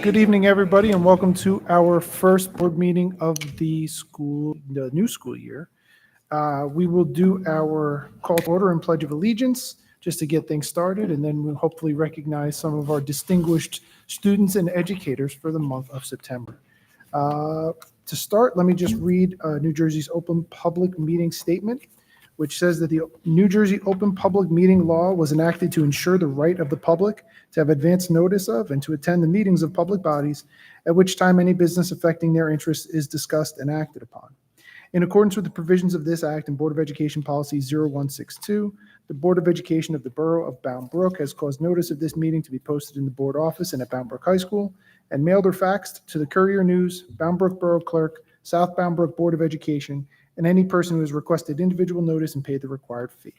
Good evening, everybody, and welcome to our first board meeting of the new school year. We will do our call to order and pledge of allegiance just to get things started, and then we'll hopefully recognize some of our distinguished students and educators for the month of September. To start, let me just read New Jersey's open public meeting statement, which says that the New Jersey Open Public Meeting Law was enacted to ensure the right of the public to have advance notice of and to attend the meetings of public bodies, at which time any business affecting their interests is discussed and acted upon. In accordance with the provisions of this act and Board of Education Policy 0162, the Board of Education of the Borough of Bound Brook has caused notice of this meeting to be posted in the board office and at Bound Brook High School, and mailed or faxed to the Courier News, Bound Brook Borough Clerk, South Bound Brook Board of Education, and any person who has requested individual notice and paid the required fee.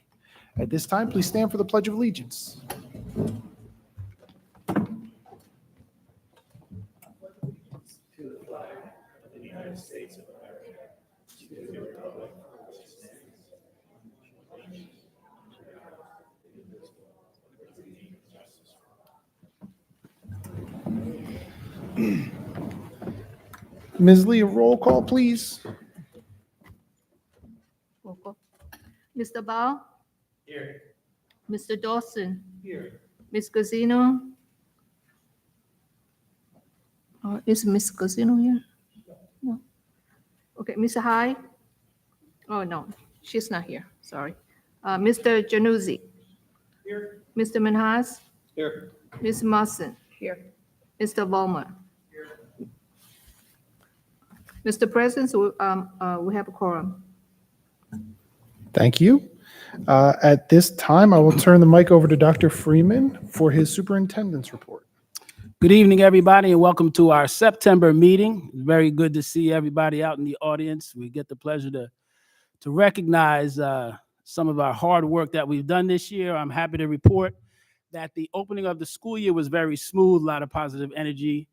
At this time, please stand for the Pledge of Allegiance. Ms. Lee, a roll call, please. Roll call. Mr. Bao? Here. Mr. Dawson? Here. Ms. Gazino? Is Ms. Gazino here? No. Okay, Mr. Hyde? Oh, no, she's not here, sorry. Mr. Januzzi? Here. Mr. Manhas? Here. Ms. Musson? Here. Mr. Volmer? Mr. President, we have a quorum. Thank you. At this time, I will turn the mic over to Dr. Freeman for his superintendent's report. Good evening, everybody, and welcome to our September meeting. Very good to see everybody out in the audience. We get the pleasure to recognize some of our hard work that we've done this year. I'm happy to report that the opening of the school year was very smooth, a lot of positive energy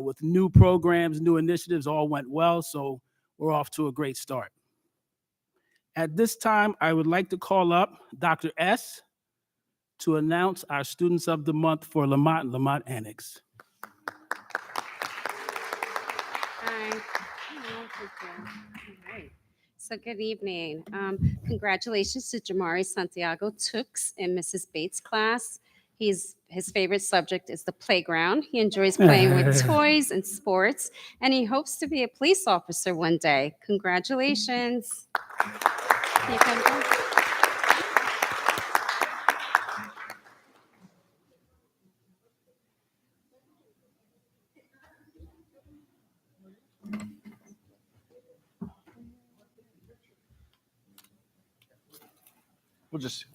with new programs, new initiatives, all went well, so we're off to a great start. At this time, I would like to call up Dr. S. to announce our Students of the Month for Lamont and Lamont Annex. Hi. Thank you. All right. So good evening. Congratulations to Jamari Santiago Tooks in Mrs. Bates' class. His favorite subject is the playground. He enjoys playing with toys and sports, and he hopes to be a police officer one day. Congratulations. Can you come down? We'll just.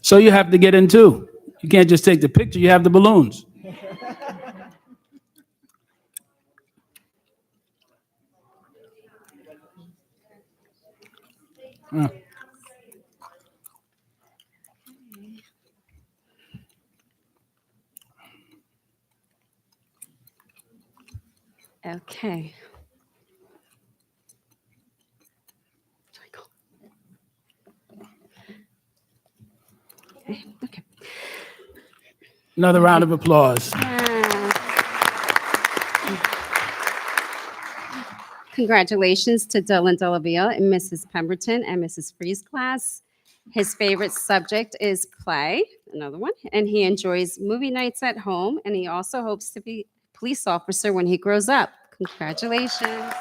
So you have to get in too. You can't just take the picture, you have the balloons. Okay. Okay. Another round of applause. Congratulations to Dylan Delaville in Mrs. Pemberton and Mrs. Free's class. His favorite subject is play, another one, and he enjoys movie nights at home, and he also hopes to be a police officer when he grows up. Congratulations.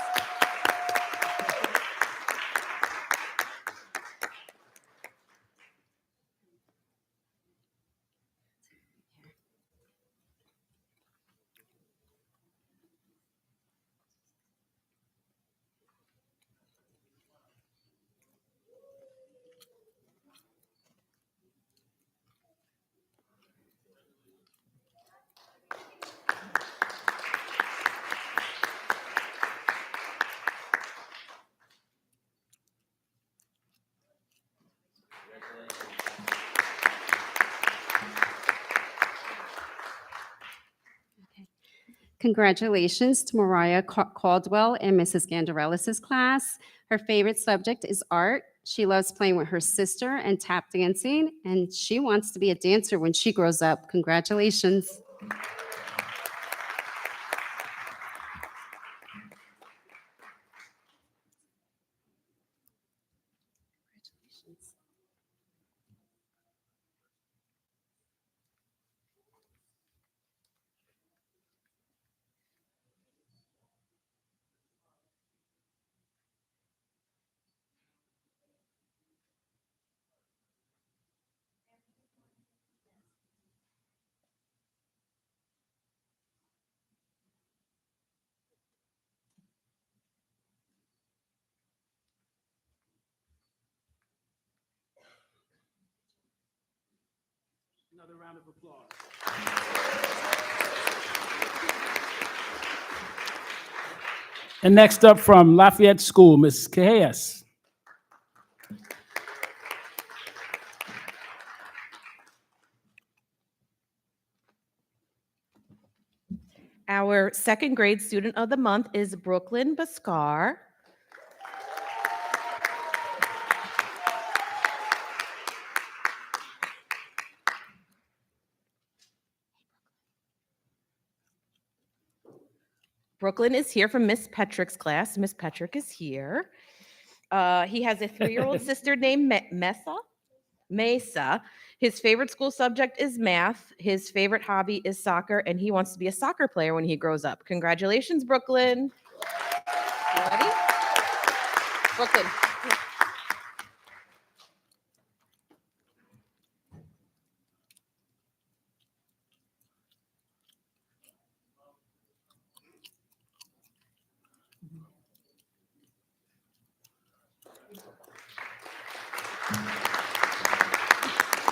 Congratulations to Mariah Caldwell in Mrs. Gandarellis' class. Her favorite subject is art. She loves playing with her sister and tap dancing, and she wants to be a dancer when she grows up. Congratulations. Another round of applause. And next up from Lafayette School, Ms. Cajas. Our second grade student of the month is Brooklyn Bascar. Brooklyn is here from Miss Petrick's class. Miss Petrick is here. He has a 3-year-old sister named Mesa. His favorite school subject is math. His favorite hobby is soccer, and he wants to be a soccer player when he grows up. Congratulations, Brooklyn. You ready? Brooklyn.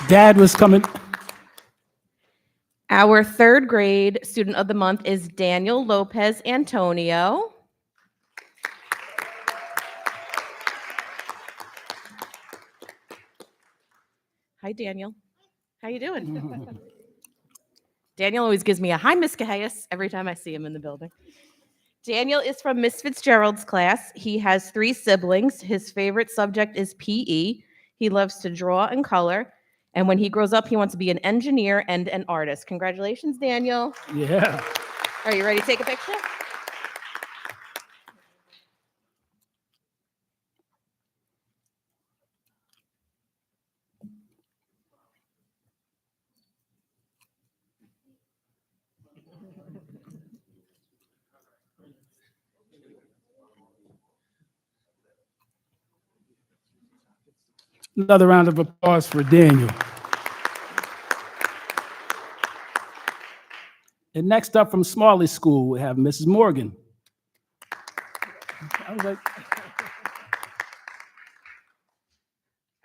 Dad was coming. Our third grade student of the month is Daniel Lopez Antonio. Hi, Daniel. How you doing? Daniel always gives me a hi, Miss Cajas, every time I see him in the building. Daniel is from Miss Fitzgerald's class. He has 3 siblings. His favorite subject is PE. He loves to draw and color. And when he grows up, he wants to be an engineer and an artist. Congratulations, Daniel. Yeah. Are you ready to take a picture? Another round of applause for Daniel. And next up from Smalley School, we have Mrs. Morgan. I was like,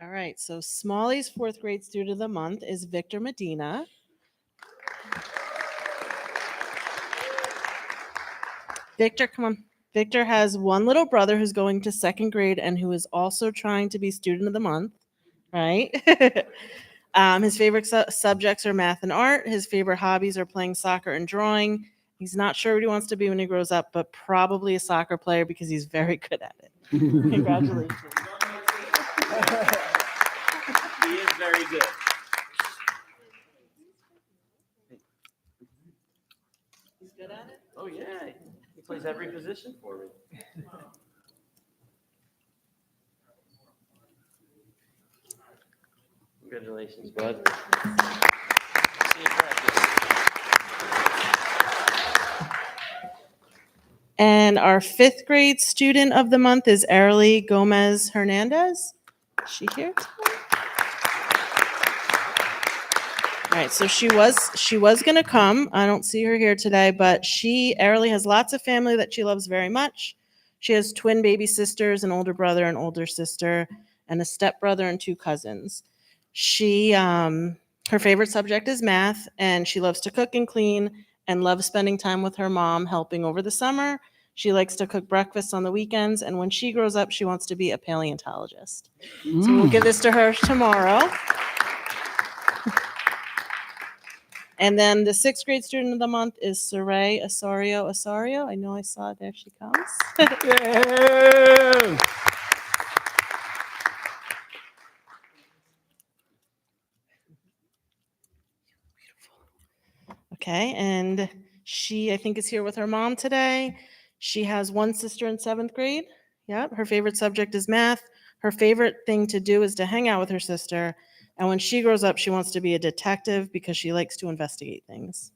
All right, so Smalley's 4th grade student of the month is Victor Medina. Victor, come on. Victor has one little brother who's going to 2nd grade and who is also trying to be student of the month, right? His favorite subjects are math and art. His favorite hobbies are playing soccer and drawing. He's not sure what he wants to be when he grows up, but probably a soccer player because he's very good at it. Congratulations. He is very good. He's good at it? Oh, yeah. He plays every position for me. Congratulations, bud. See you in practice. And our 5th grade student of the month is Arely Gomez Hernandez. Is she here? All right, so she was gonna come. I don't see her here today, but Arely has lots of family that she loves very much. She has twin baby sisters, an older brother, an older sister, and a stepbrother and 2 cousins. Her favorite subject is math, and she loves to cook and clean and loves spending time with her mom, helping over the summer. She likes to cook breakfast on the weekends, and when she grows up, she wants to be a paleontologist. So we'll give this to her tomorrow. And then the 6th grade student of the month is Saray Asario. I know I saw it. There she comes. Yeah. Okay, and she, I think, is here with her mom today. She has one sister in 7th grade. Yep, her favorite subject is math. Her favorite thing to do is to hang out with her sister. And when she grows up, she wants to be a detective because she likes to investigate things.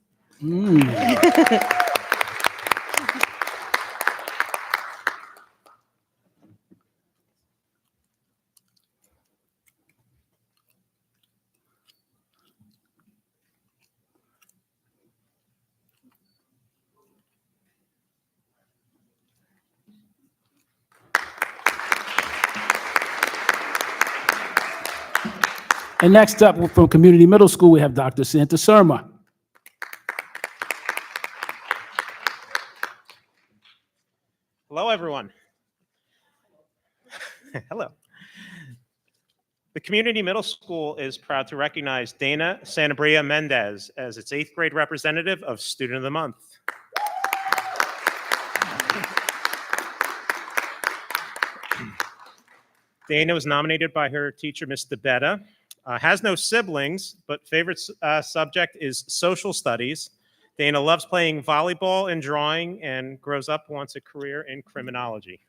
And next up from Community Middle School, we have Dr. Santa Surma. Hello, everyone. Hello. The Community Middle School is proud to recognize Dana Sanabria Mendez as its 8th grade representative of Student of the Month. Dana was nominated by her teacher, Ms. DeBetta. Has no siblings, but favorite subject is social studies. Dana loves playing volleyball and drawing and grows up wants a career in criminology.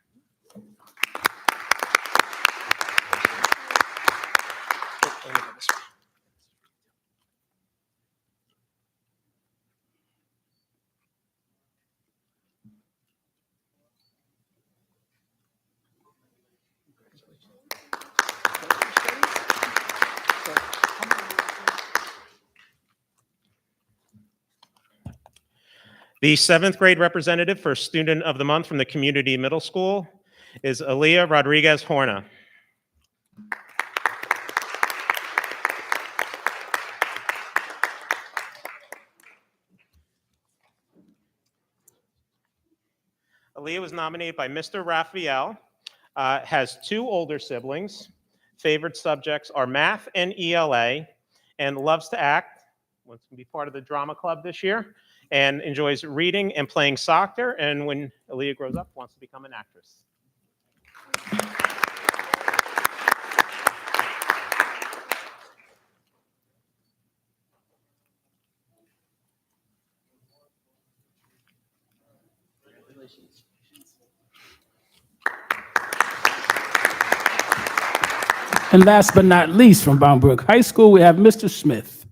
The 7th grade representative for Student of the Month from the Community Middle School is Aaliyah Rodriguez Horna. Aaliyah was nominated by Mr. Raphael, has 2 older siblings. Favorite subjects are math and ELA, and loves to act, wants to be part of the drama club this year, and enjoys reading and playing soccer, and when Aaliyah grows up, wants to become an actress. And last but not least, from Bound High School, we have Mr. Smith.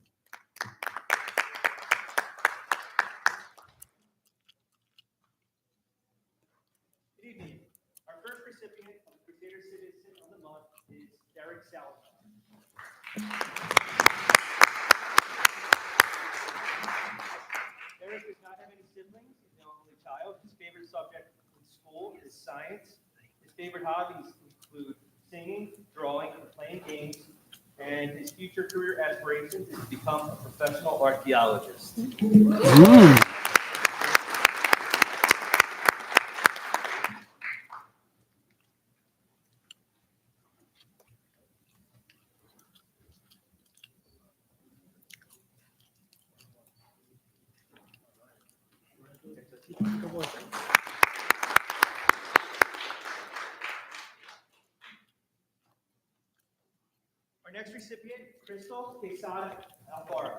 Good evening. Our first recipient of the Crusader Citizen of the Month is Derek Salazar. Derek does not have any siblings. He's the only child. His favorite subject in school is science. His favorite hobbies include singing, drawing, and playing games. And his future career aspirations is to become a professional archaeologist. Our next recipient, Crystal Quesada Alfaro.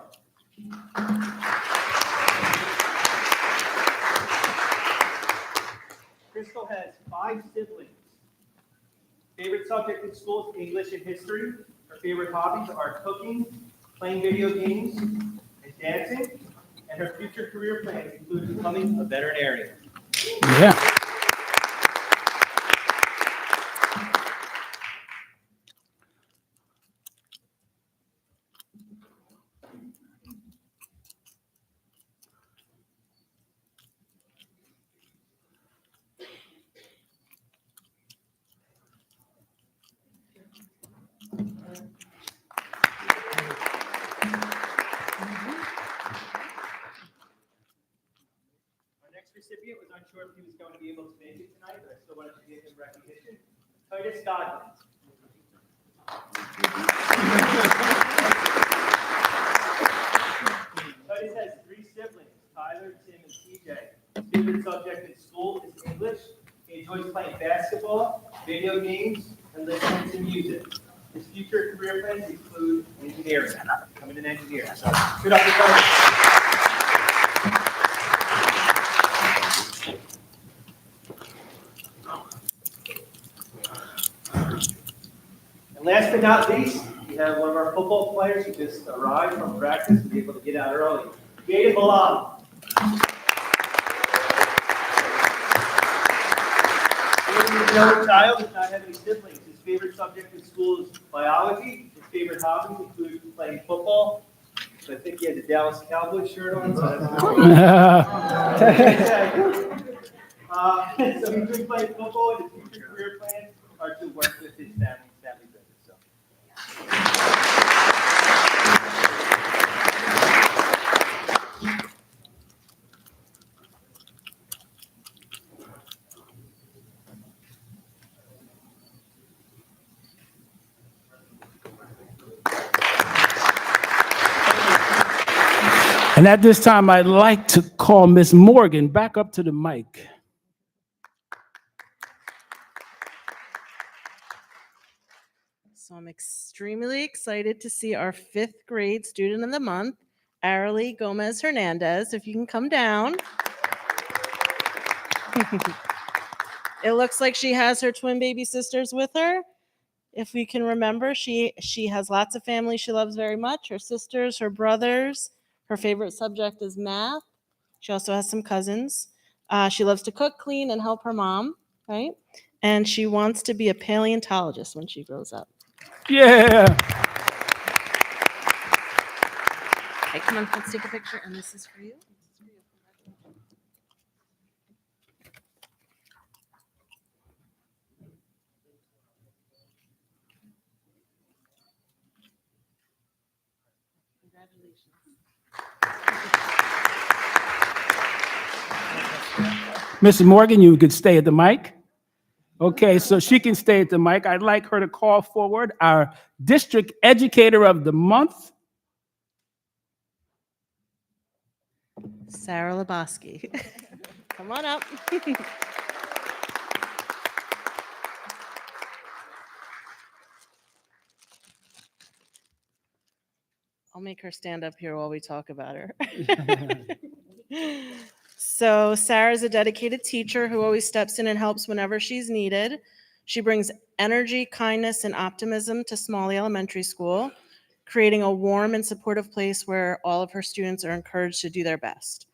Crystal has 5 siblings. Favorite subject in school is English and history. Her favorite hobbies are cooking, playing video games, and dancing. And her future career plans include becoming a veterinarian. Yeah. Our next recipient was unsure if he was going to be able to make it tonight, but I still wanted to give him recognition. Titus Godwin. Titus enjoys playing basketball, video games, and listening to music. His future career plans include engineering, becoming an engineer. So, good up your And last but not least, we have one of our football players who just arrived from practice to be able to get out early. Jada Bilal. An only child does not have any siblings. His favorite subject in school is biology. His favorite hobbies include playing football. So I think he has a Dallas Cowboys shirt on. So so he's been playing football, and his future career plans are to work with his family business. So. And at this time, I'd like to call Miss Morgan back up to the mic. So I'm extremely excited to see our 5th grade student of the month, Arely Gomez Hernandez. If you can come down. It looks like she has her twin baby sisters with her. If we can remember, she has lots of family she loves very much. Her sisters, her brothers. Her favorite subject is math. She also has some cousins. She loves to cook, clean, and help her mom, right? And she wants to be a paleontologist when she grows up. Yeah. Okay, come on, let's take a picture, and this is for you. Mrs. Morgan, you could stay at the mic. Okay, so she can stay at the mic. I'd like her to call forward our District Educator of the Month. Sarah Lebowski. Come on up. I'll make her stand up here while we talk about her. So Sarah's a dedicated teacher who always steps in and helps whenever she's needed. She brings energy, kindness, and optimism to Smalley Elementary School, creating a warm and supportive place where all of her students are encouraged to do their best.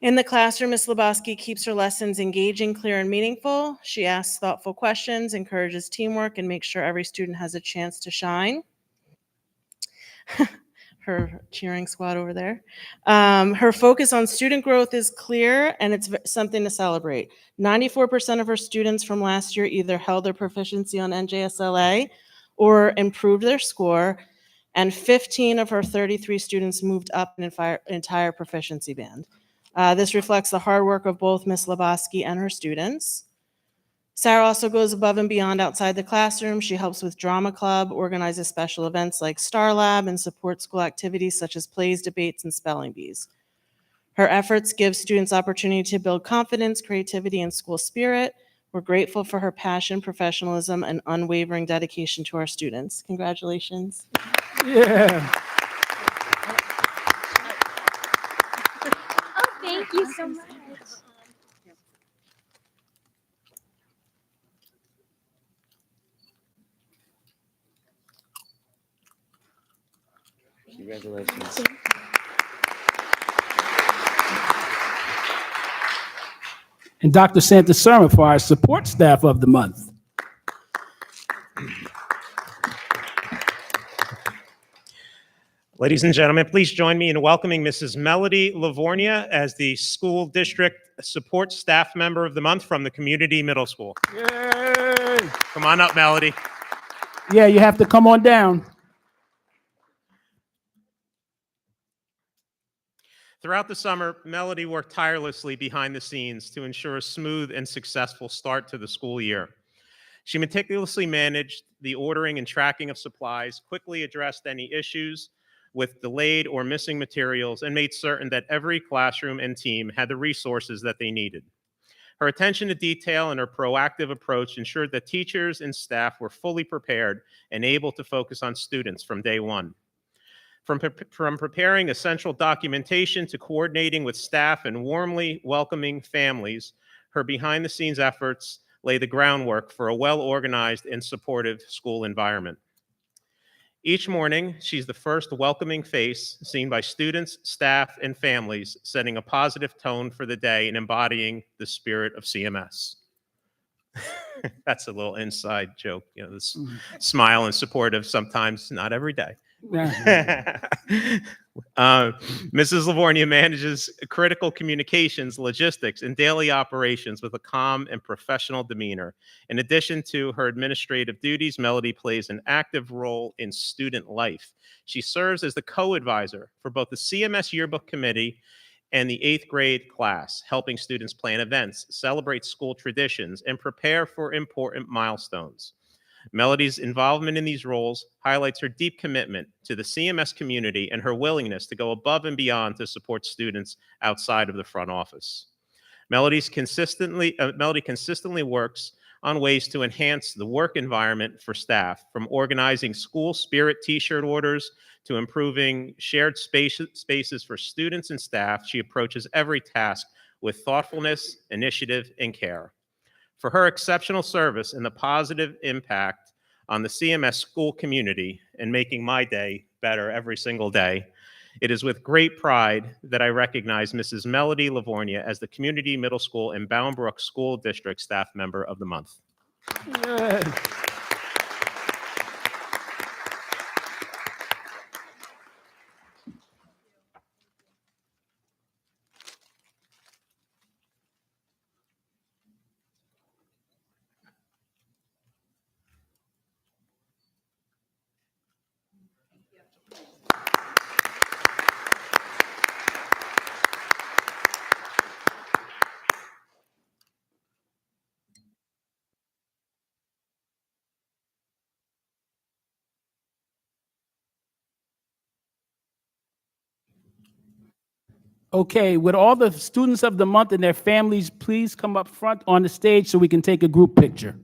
In the classroom, Ms. Lebowski keeps her lessons engaging, clear, and meaningful. She asks thoughtful questions, encourages teamwork, and makes sure every student has a chance to shine. Her cheering squad over there. Her focus on student growth is clear, and it's something to celebrate. 94% of her students from last year either held their proficiency on NJSLA or improved their score, and 15 of her 33 students moved up an entire proficiency band. This reflects the hard work of both Ms. Lebowski and her students. Sarah also goes above and beyond outside the classroom. She helps with drama club, organizes special events like Star Lab, and supports school activities such as plays, debates, and spelling bees. Her efforts give students opportunity to build confidence, creativity, and school spirit. We're grateful for her passion, professionalism, and unwavering dedication to our students. Congratulations. Yeah. Oh, thank you so much. Congratulations. And Dr. Santa Serma for our support staff of the month. Ladies and gentlemen, please join me in welcoming Mrs. Melody Livornia as the School District Support Staff Member of the Month from the Community Middle School. Yay. Come on up, Melody. Yeah, you have to come on down. Throughout the summer, Melody worked tirelessly behind the scenes to ensure a smooth and successful start to the school year. She meticulously managed the ordering and tracking of supplies, quickly addressed any issues with delayed or missing materials, and made certain that every classroom and team had the resources that they needed. Her attention to detail and her proactive approach ensured that teachers and staff were fully prepared and able to focus on students from day one. From preparing essential documentation to coordinating with staff and warmly welcoming families, her behind-the-scenes efforts lay the groundwork for a well-organized and supportive school environment. Each morning, she's the first welcoming face seen by students, staff, and families, setting a positive tone for the day and embodying the spirit of CMS. That's a little inside joke, this smile and supportive, sometimes not every day. Mrs. Livornia manages critical communications, logistics, and daily operations with a calm and professional demeanor. In addition to her administrative duties, Melody plays an active role in student life. She serves as the co-advisor for both the CMS Yearbook Committee and the 8th grade class, helping students plan events, celebrate school traditions, and prepare for important milestones. Melody's involvement in these roles highlights her deep commitment to the CMS community and her willingness to go above and beyond to support students outside of the front office. Melody consistently works on ways to enhance the work environment for staff, from organizing school spirit t-shirt orders to improving shared spaces for students and staff. She approaches every task with thoughtfulness, initiative, and care. For her exceptional service and the positive impact on the CMS school community and making my day better every single day, it is with great pride that I recognize Mrs. Melody Livornia as the Community Middle School and Bound Brook School District Staff Member of the Month. Good. Okay, would all the students of the month and their families please come up front on the stage so we can take a group picture?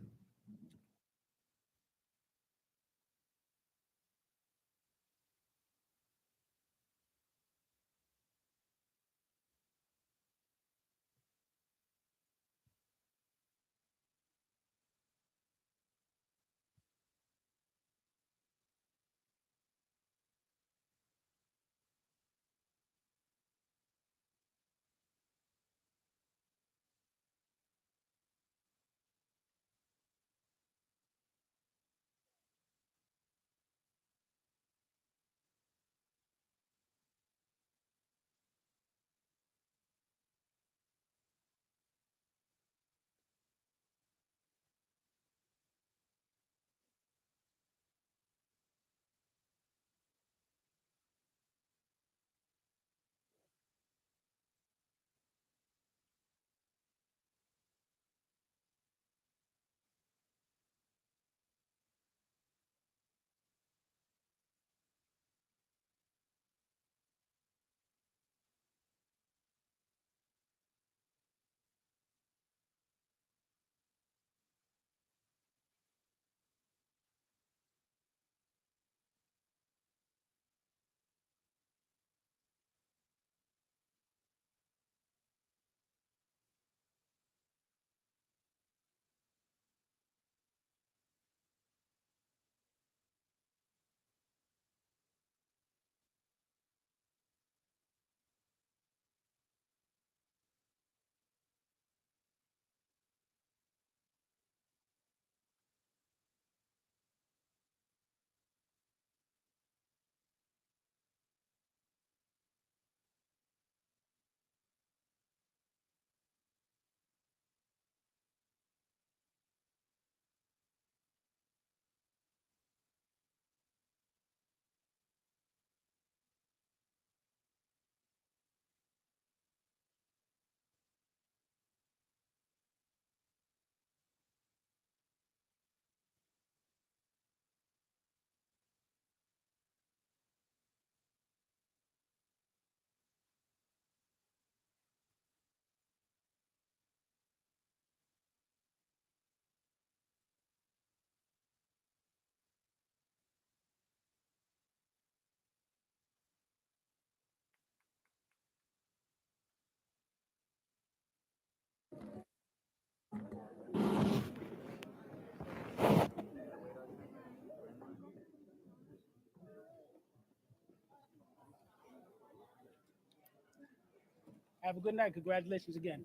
Have a good night. Congratulations again.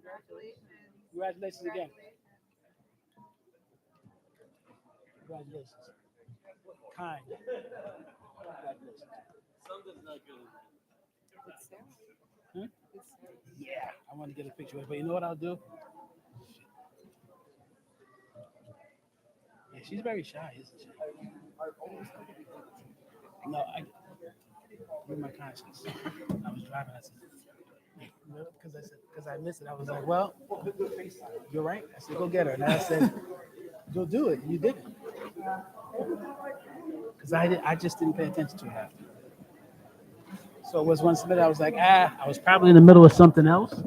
Congratulations again. Congratulations. Kind. Congratulations. Huh? Yeah, I want to get a picture with her, but you know what I'll do? Yeah, she's very shy, isn't she? No, with my conscience. I was driving. I said, because I missed it. I was like, well, you're right. I said, go get her. And I said, go do it. You didn't. Because I just didn't pay attention to it after. So it was one minute I was like, I was probably in the middle of something else.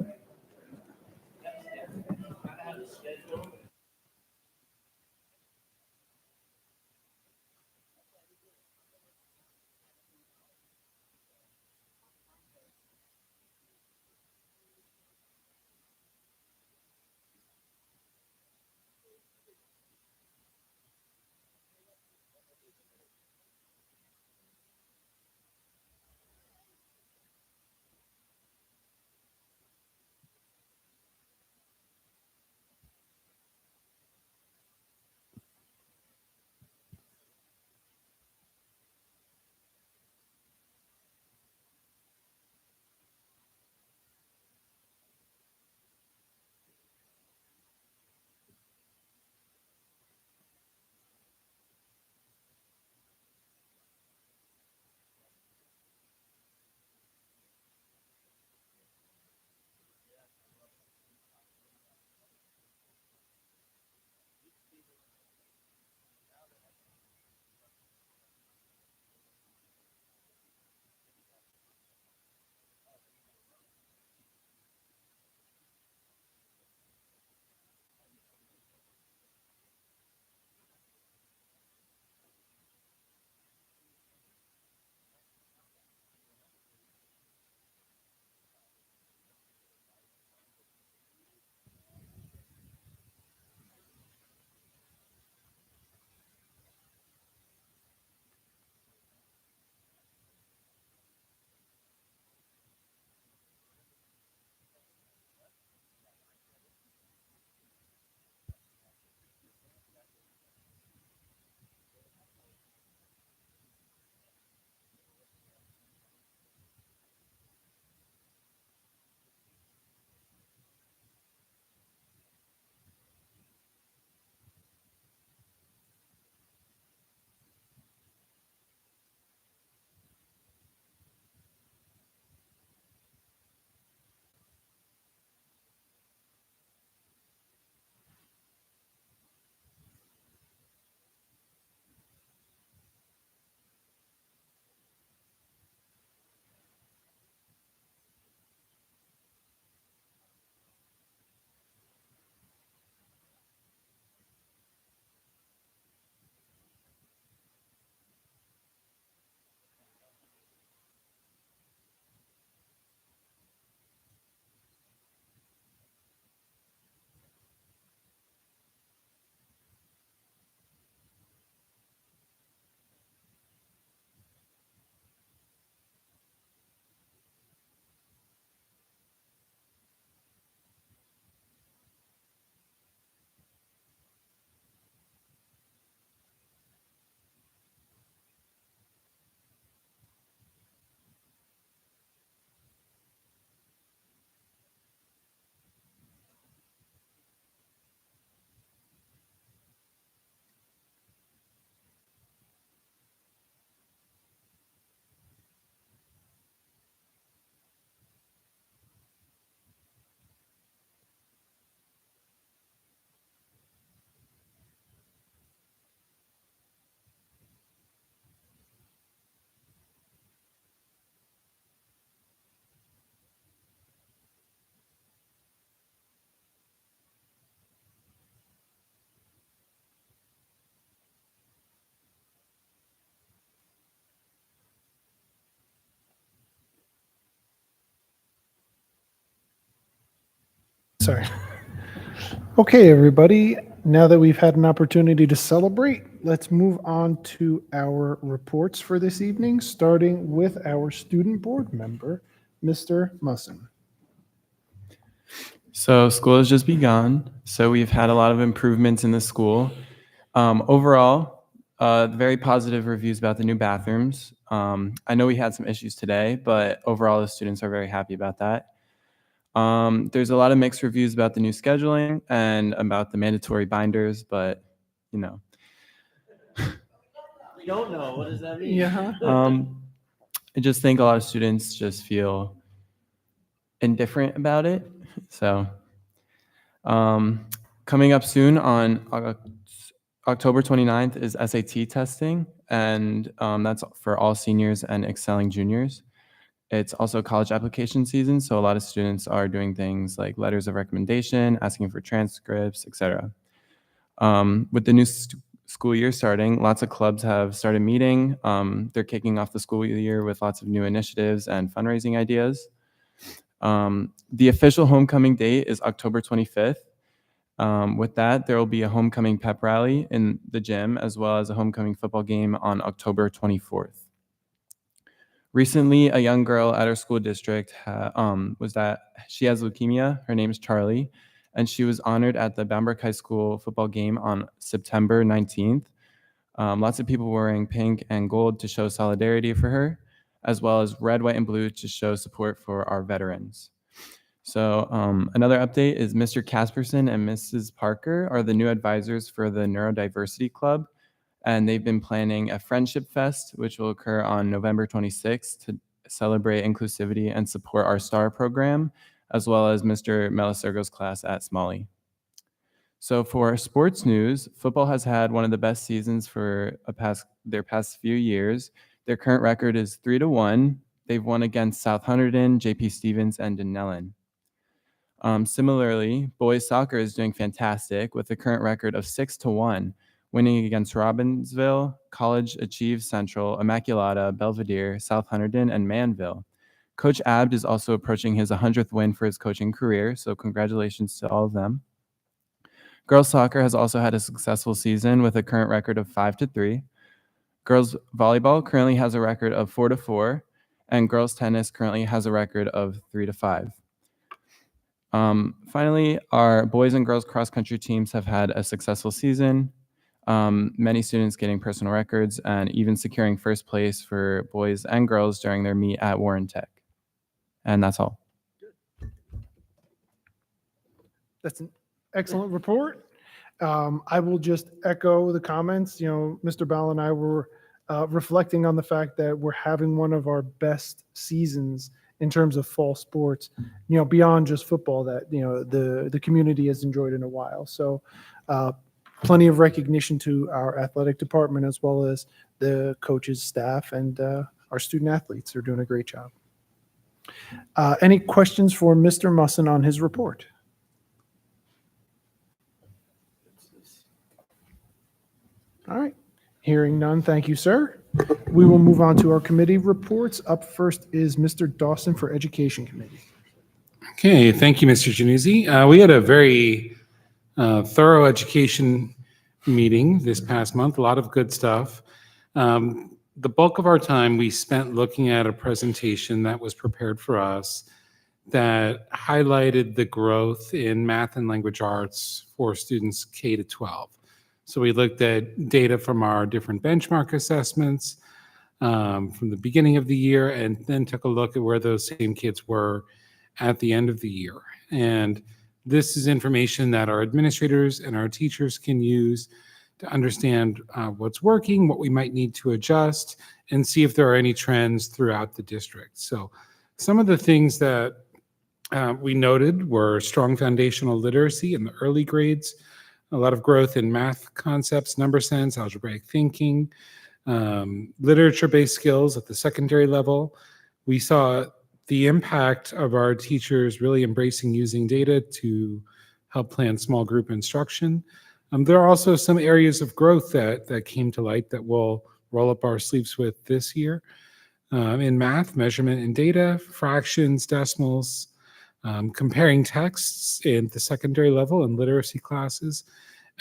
Sorry. Okay, everybody, now that we've had an opportunity to celebrate, let's move on to our reports for this evening, starting with our student board member, Mr. Musson. So school has just begun. So we've had a lot of improvements in the school. Overall, very positive reviews about the new bathrooms. I know we had some issues today, but overall the students are very happy about that. There's a lot of mixed reviews about the new scheduling and about the mandatory binders, but you know. We don't know. What does that mean? Yeah. I just think a lot of students just feel indifferent about it. So coming up soon on October 29th is SAT testing, and that's for all seniors and excelling juniors. It's also college application season, so a lot of students are doing things like letters of recommendation, asking for transcripts, etc. With the new school year starting, lots of clubs have started meeting. They're kicking off the school year with lots of new initiatives and fundraising ideas. The official homecoming date is October 25th. With that, there will be a homecoming pep rally in the gym, as well as a homecoming football game on October 24th. Recently, a young girl at our school district she has leukemia. Her name is Charlie, and she was honored at the Bamberg High School football game on September 19th. Lots of people wearing pink and gold to show solidarity for her, as well as red, white, and blue to show support for our veterans. So another update is Mr. Casperson and Mrs. Parker are the new advisors for the Neurodiversity Club, and they've been planning a Friendship Fest, which will occur on November 26th to celebrate inclusivity and support our STAR program, as well as Mr. Melisergo's class at Smalley. So for sports news, football has had one of the best seasons for their past few years. Their current record is 3-1. They've won against South Hunterdon, JP Stevens, and Dunellen. Similarly, boys soccer is doing fantastic with a current record of 6-1, winning against Robbinsville, College Achieve Central, Immaculata, Belvedere, South Hunterdon, and Manville. Coach Abd is also approaching his 100th win for his coaching career, so congratulations to all of them. Girls soccer has also had a successful season with a current record of 5-3. Girls volleyball currently has a record of 4-4, and girls tennis currently has a record of 3-5. Finally, our boys and girls cross-country teams have had a successful season. Many students getting personal records and even securing first place for boys and girls during their meet at Warren Tech. And that's all. That's an excellent report. I will just echo the comments. You know, Mr. Ball and I were reflecting on the fact that we're having one of our best seasons in terms of fall sports, you know, beyond just football that, you know, the community has enjoyed in a while. So plenty of recognition to our athletic department as well as the coaches, staff, and our student athletes are doing a great job. Any questions for Mr. Musson on his report? All right. Hearing none, thank you, sir. We will move on to our committee reports. Up first is Mr. Dawson for Education Committee. Okay, thank you, Mr. Januzzi. We had a very thorough education meeting this past month, a lot of good stuff. The bulk of our time we spent looking at a presentation that was prepared for us that highlighted the growth in math and language arts for students K to 12. So we looked at data from our different benchmark assessments from the beginning of the year, and then took a look at where those same kids were at the end of the year. And this is information that our administrators and our teachers can use to understand what's working, what we might need to adjust, and see if there are any trends throughout the district. So some of the things that we noted were strong foundational literacy in the early grades, a lot of growth in math concepts, number sense, algebraic thinking, literature-based skills at the secondary level. We saw the impact of our teachers really embracing using data to help plan small group instruction. There are also some areas of growth that came to light that we'll roll up our sleeves with this year. In math, measurement and data, fractions, decimals, comparing texts in the secondary level and literacy classes,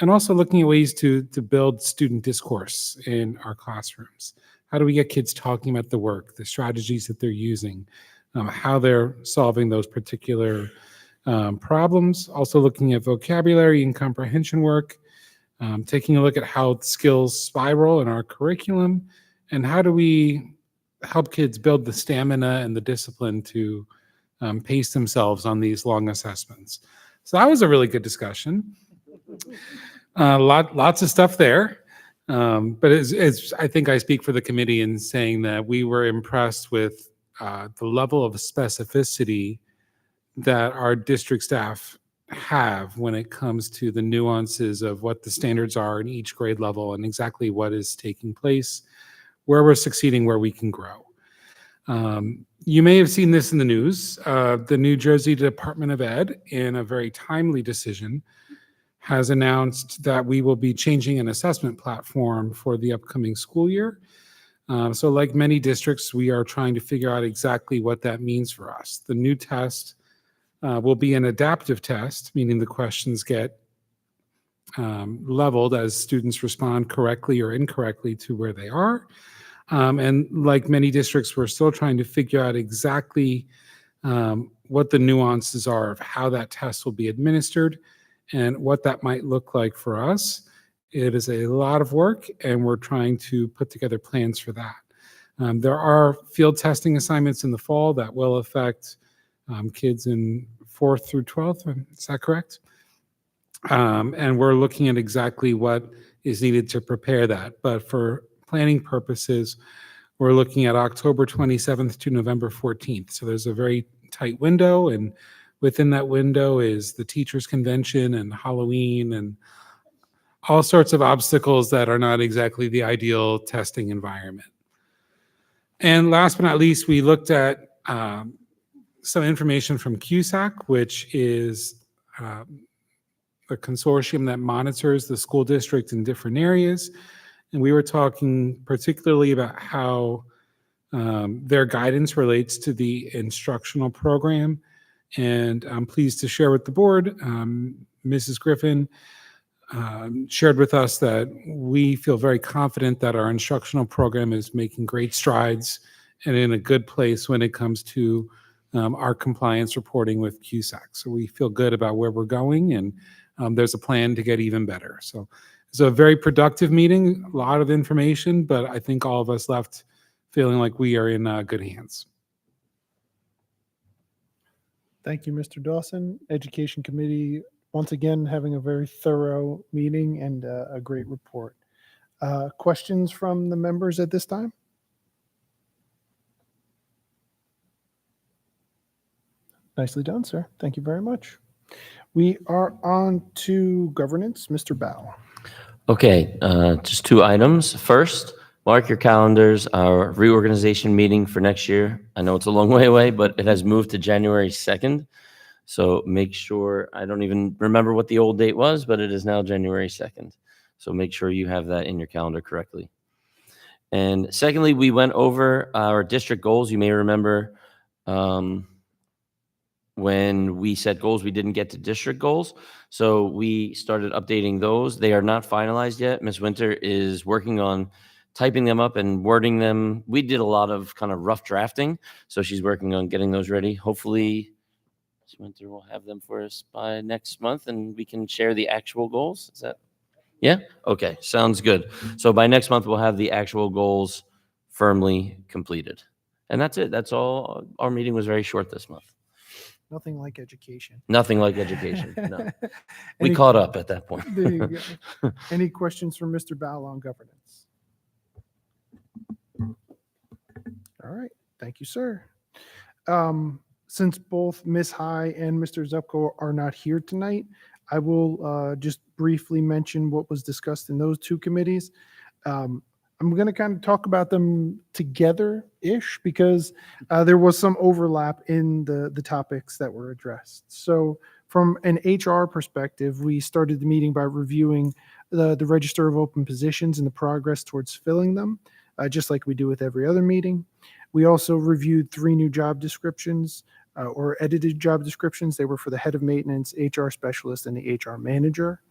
and also looking at ways to build student discourse in our classrooms. How do we get kids talking about the work, the strategies that they're using, how they're solving those particular problems, also looking at vocabulary and comprehension work, taking a look at how skills spiral in our curriculum, and how do we help kids build the stamina and the discipline to pace themselves on these long assessments. So that was a really good discussion. Lots of stuff there. But I think I speak for the committee in saying that we were impressed with the level of specificity that our district staff have when it comes to the nuances of what the standards are in each grade level and exactly what is taking place, where we're succeeding, where we can grow. You may have seen this in the news. The New Jersey Department of Ed, in a very timely decision, has announced that we will be changing an assessment platform for the upcoming school year. So like many districts, we are trying to figure out exactly what that means for us. The new test will be an adaptive test, meaning the questions get leveled as students respond correctly or incorrectly to where they are. And like many districts, we're still trying to figure out exactly what the nuances are of how that test will be administered and what that might look like for us. It is a lot of work, and we're trying to put together plans for that. There are field testing assignments in the fall that will affect kids in 4th through 12th. Is that correct? And we're looking at exactly what is needed to prepare that. But for planning purposes, we're looking at October 27th to November 14th. So there's a very tight window, and within that window is the teachers' convention and Halloween and all sorts of obstacles that are not exactly the ideal testing environment. And last but not least, we looked at some information from CUSAC, which is a consortium that monitors the school district in different areas. And we were talking particularly about how their guidance relates to the instructional program. And I'm pleased to share with the board, Mrs. Griffin shared with us that we feel very confident that our instructional program is making great strides and in a good place when it comes to our compliance reporting with CUSAC. So we feel good about where we're going, and there's a plan to get even better. So it's a very productive meeting, a lot of information, but I think all of us left feeling like we are in good hands. Thank you, Mr. Dawson. Education Committee, once again, having a very thorough meeting and a great report. Questions from the members at this time? Nicely done, sir. Thank you very much. We are on to governance. Mr. Bow. Okay, just 2 items. First, mark your calendars, our reorganization meeting for next year. I know it's a long way away, but it has moved to January 2nd. So make sure, I don't even remember what the old date was, but it is now January 2nd. So make sure you have that in your calendar correctly. And secondly, we went over our district goals. You may remember when we set goals, we didn't get to district goals. So we started updating those. They are not finalized yet. Ms. Winter is working on typing them up and wording them. We did a lot of kind of rough drafting. So she's working on getting those ready. Hopefully, Ms. Winter will have them for us by next month and we can share the actual goals. Is that? Yeah? Okay, sounds good. So by next month, we'll have the actual goals firmly completed. And that's it. That's all. Our meeting was very short this month. Nothing like education. Nothing like education. No. We Any- caught up at that point. There you go. Any questions from Mr. Bow on governance? All right. Thank you, sir. Since both Ms. High and Mr. Zupko are not here tonight, I will just briefly mention what was discussed in those 2 committees. I'm going to kind of talk about them together-ish because there was some overlap in the topics that were addressed. So from an HR perspective, we started the meeting by reviewing the register of open positions and the progress towards filling them, just like we do with every other meeting. We also reviewed 3 new job descriptions or edited job descriptions. They were for the head of maintenance, HR specialist, and the HR manager.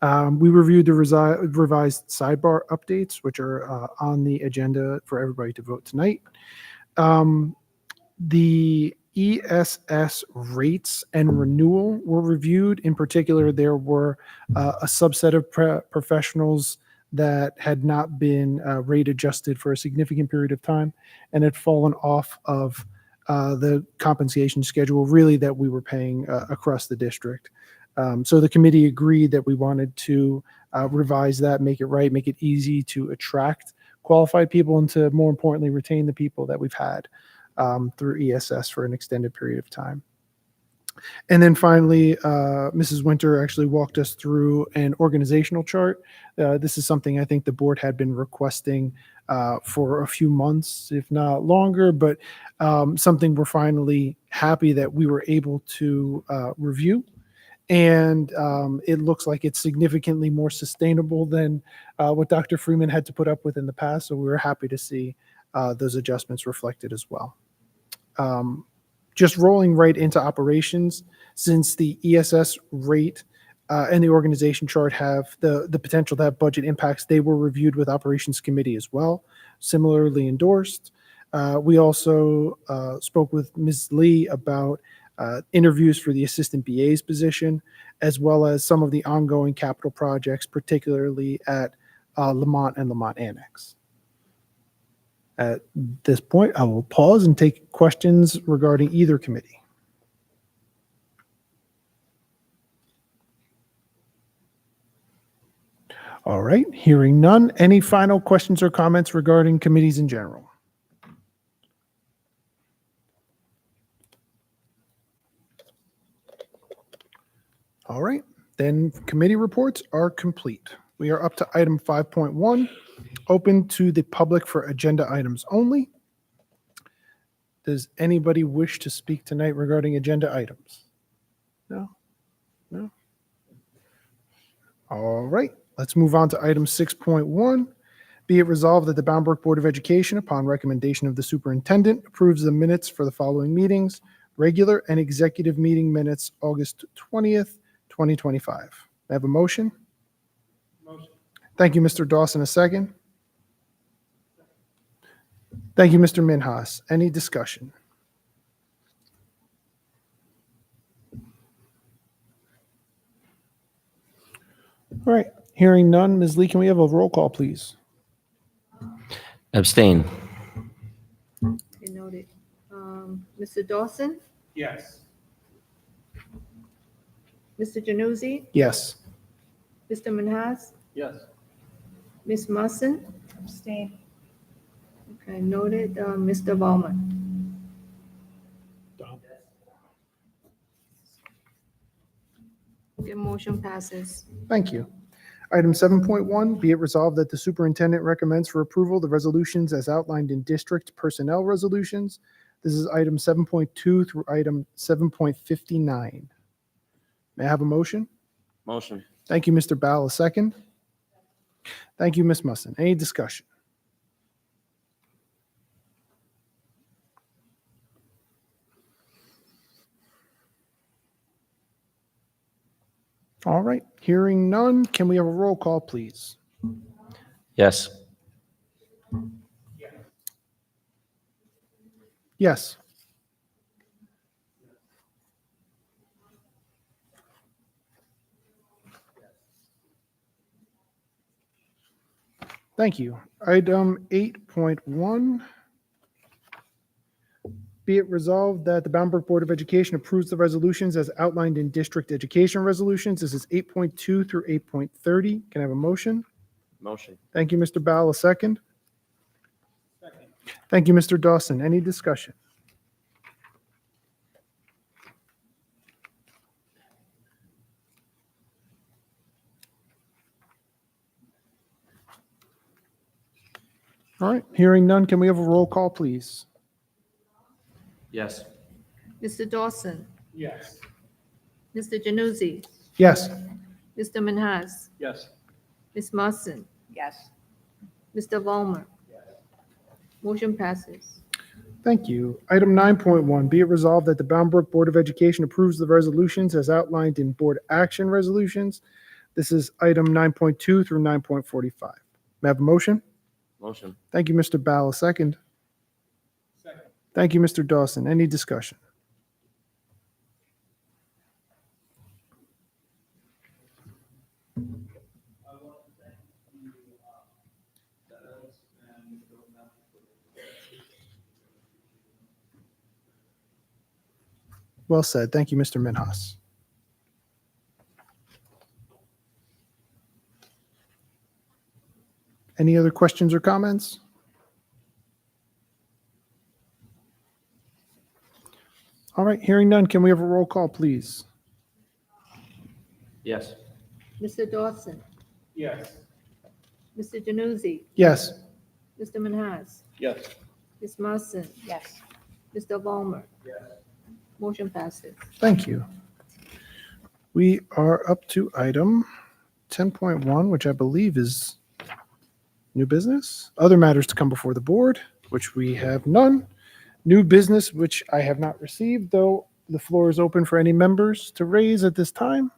We reviewed the revised sidebar updates, which are on the agenda for everybody to vote tonight. The ESS rates and renewal were reviewed. In particular, there were a subset of professionals that had not been rate adjusted for a significant period of time and had fallen off of the compensation schedule really that we were paying across the district. So the committee agreed that we wanted to revise that, make it right, make it easy to attract qualified people and to, more importantly, retain the people that we've had through ESS for an extended period of time. And then finally, Mrs. Winter actually walked us through an organizational chart. This is something I think the board had been requesting for a few months, if not longer, but something we're finally happy that we were able to review. And it looks like it's significantly more sustainable than what Dr. Freeman had to put up with in the past. So we were happy to see those adjustments reflected as well. Just rolling right into operations, since the ESS rate and the organization chart have the potential to have budget impacts, they were reviewed with operations committee as well, similarly endorsed. We also spoke with Ms. Lee about interviews for the assistant BA's position, as well as some of the ongoing capital projects, particularly at Lamont and Lamont Annex. At this point, I will pause and take questions regarding either committee. All right, hearing none. Any final questions or comments regarding committees in general? All right, then committee reports are complete. We are up to item 5.1, open to the public for agenda items only. Does anybody wish to speak tonight regarding agenda items? No? No? All right, let's move on to item 6.1. Be it resolved that the Bound Brook Board of Education, upon recommendation of the superintendent, approves the minutes for the following meetings: regular and executive meeting minutes, August 20th, 2025. May I have a motion? Motion. Thank you, Mr. Dawson. A second? Thank you, Mr. Minhas. Any discussion? All right, hearing none. Ms. Lee, can we have a roll call, please? Abstain. Okay, noted. Mr. Dawson, Yes. Mr. Januzzi, Yes. Mr. Manhas, Yes. Ms. Musson. Abstain. Okay, noted. Mr. Baumann. Okay, motion passes. Thank you. Item 7.1, be it resolved that the superintendent recommends for approval the resolutions as outlined in district personnel resolutions. This is item 7.2 through item 7.59. May I have a motion? Motion. Thank you, Mr. Bowell. A second? Thank you, Ms. Musson. Any discussion? All right, hearing none, can we have a roll call, please? Yes. Yes. Thank you. Item 8.1. Be it resolved that the Bound Brook Board of Education approves the resolutions as outlined in district education resolutions. This is 8.2 through 8.30. Can I have a motion? Motion. Thank you, Mr. Bowell. A second? Second. Thank you, Mr. Dawson. Any discussion? All right, hearing none, can we have a roll call, please? Yes. Mr. Dawson, Yes. Mr. Januzzi, Yes. Mr. Manhas, Yes. Ms. Musson. Yes. Mr. Baumann. Motion passes. Thank you. Item 9.1, be it resolved that the Bound Brook Board of Education approves the resolutions as outlined in board action resolutions. This is item 9.2 through 9.45. May I have a motion? Motion. Thank you, Mr. Bowell. A second? Second. Thank you, Mr. Dawson. Any discussion? Well said. Thank you, Mr. Minhas. Any other questions or comments? All right, hearing none, can we have a roll call, please? Yes. Mr. Dawson, Yes. Mr. Januzzi, Yes. Mr. Manhas, Yes. Ms. Marson. Yes. Mr. Ballmer. Yes. Motion passes. Thank you. We are up to item 10.1, which I believe is new business. Other matters to come before the board, which we have none. New business, which I have not received, though the floor is open for any members to raise at this time.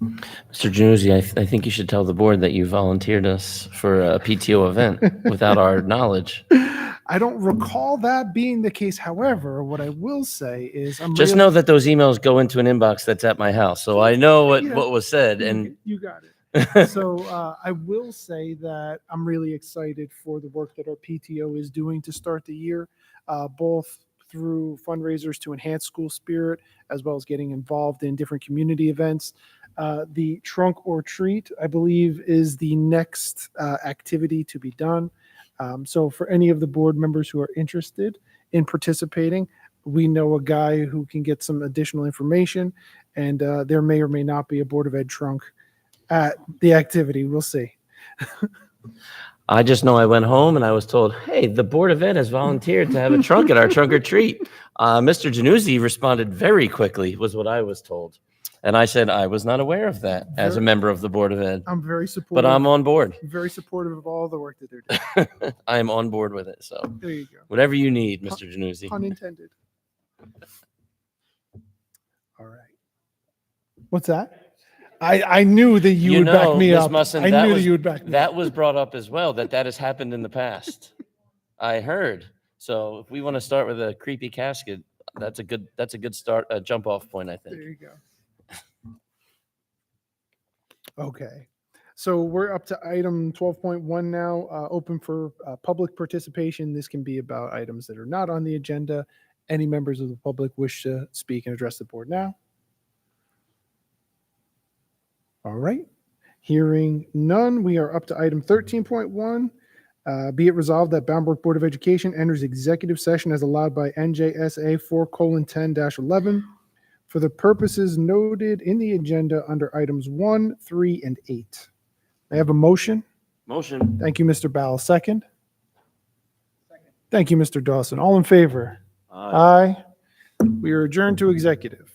Mr. Januzzi, I think you should tell the board that you volunteered us for a PTO event without our knowledge. I don't recall that being the case. However, what I will say is Just know that those emails go into an inbox that's at my house, so I know what was said. And you got it. So I will say that I'm really excited for the work that our PTO is doing to start the year, both through fundraisers to enhance school spirit, as well as getting involved in different community events. The trunk or treat, I believe, is the next activity to be done. So for any of the board members who are interested in participating, we know a guy who can get some additional information, and there may or may not be a Board of Ed trunk at the activity. We'll see. I just know I went home and I was told, hey, the Board of Ed has volunteered to have a trunk at our trunk or treat. Mr. Januzzi responded very quickly, was what I was told. And I said, I was not aware of that as a member of the Board of Ed, I'm very supportive. but I'm on board. very supportive of all the work that they're doing. I am on board with it. So There you go. whatever you need, Mr. Januzzi. Pun intended. All right. What's that? I knew that you would back me Ms. up. Musson, I that knew that was- you would back me up. That was brought up as well, that has happened in the past. I heard. So if we want to start with a creepy casket, that's a good start, a jump off point, I think. There you go. Okay. So we're up to item 12.1 now, open for public participation. This can be about items that are not on the agenda. Any members of the public wish to speak and address the board now? All right. Hearing none, we are up to item 13.1. Be it resolved that Bound Brook Board of Education enters executive session as allowed by NJSA 4:10-11 for the purposes noted in the agenda under items 1, 3, and 8. I have a motion. Motion. Thank you, Mr. Bowell. Second. Thank you, Mr. Dawson. All in favor? Aye. We are adjourned to executive.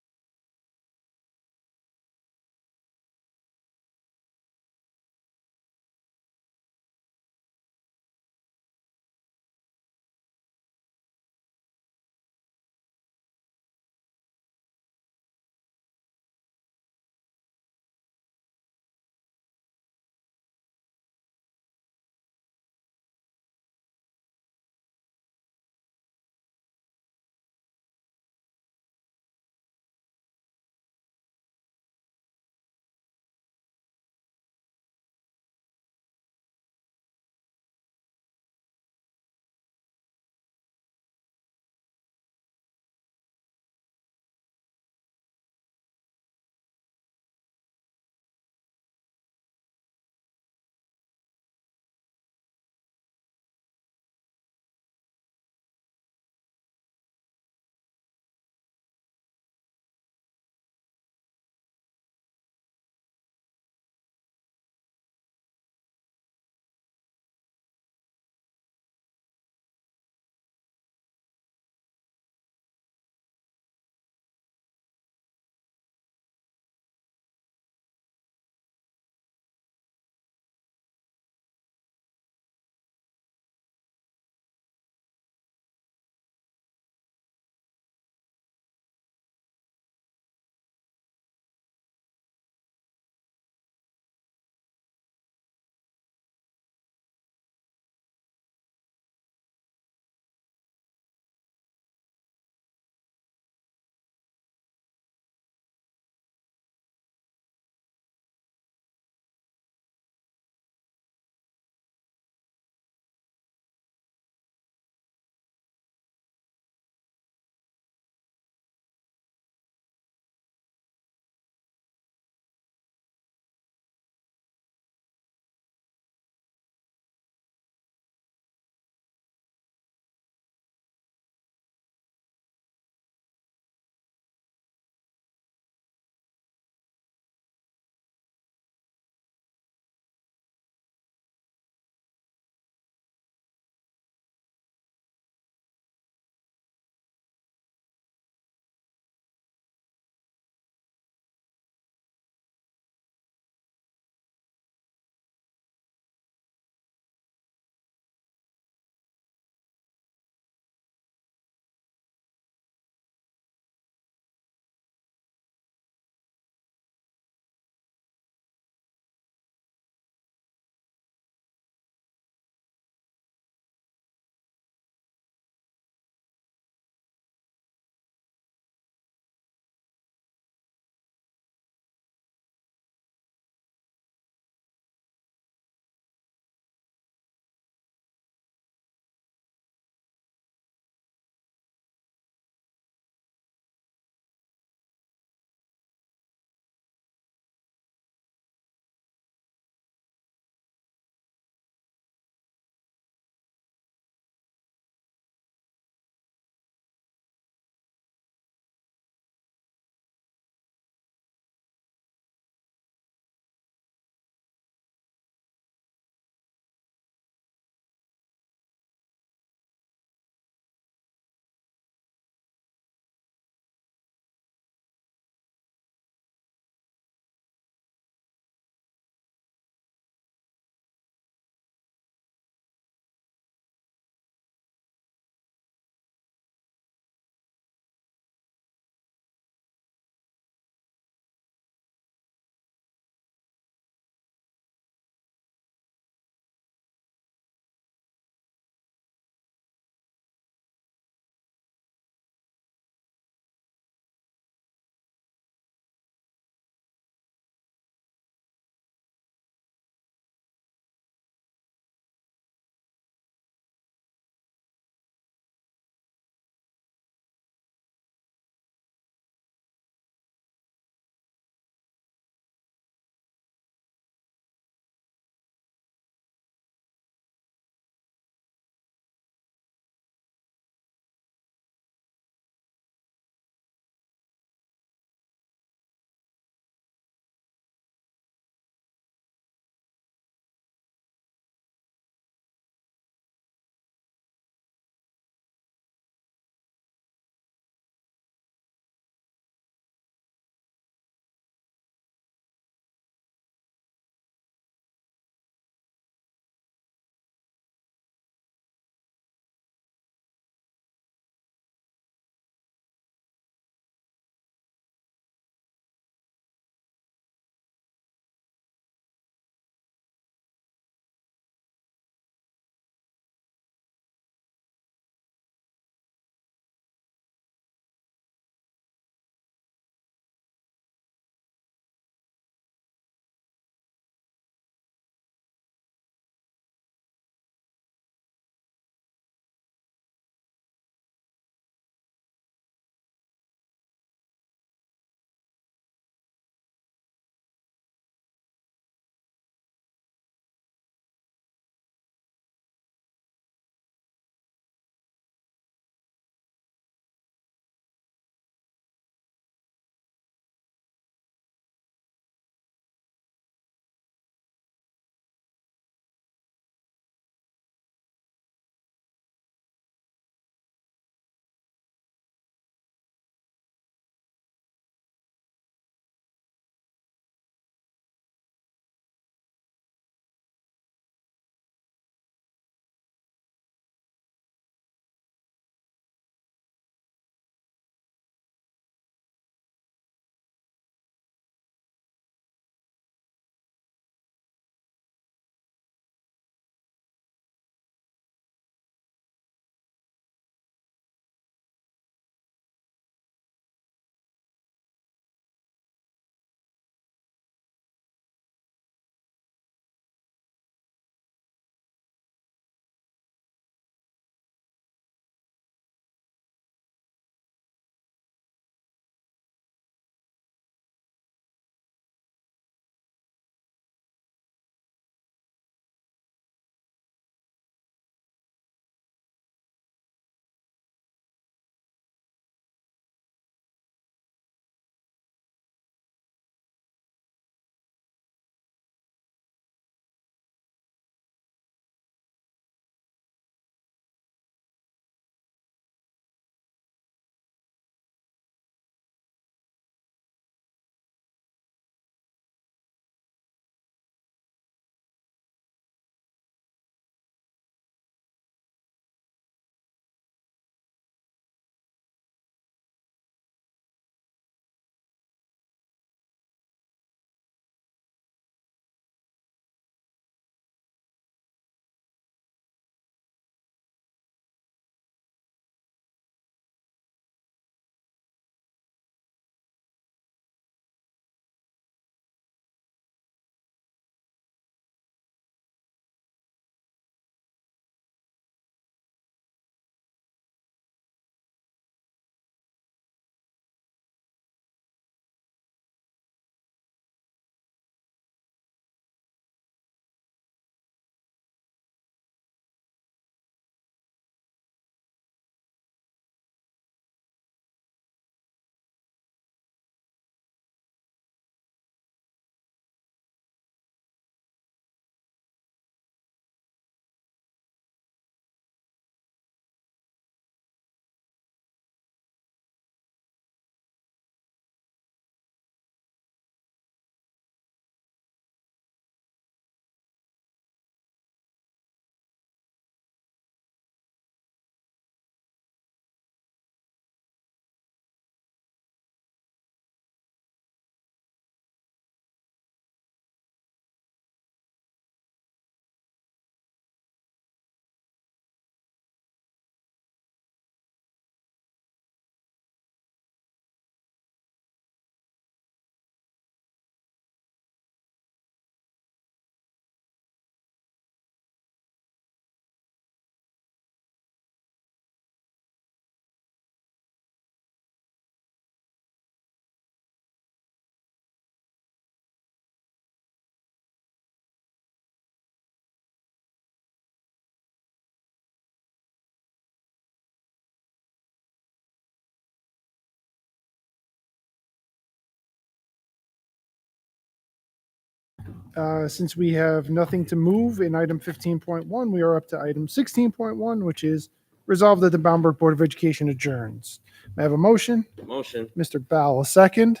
Since we have nothing to move in item 15.1, we are up to item 16.1, which is resolved that the Bamberg Board of Education adjourns. May I have a motion? Motion. Mr. Bowell, a second.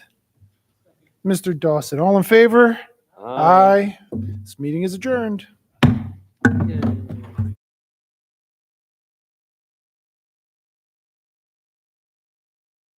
Mr. Dawson, all in favor? Aye. This meeting is adjourned. Aye.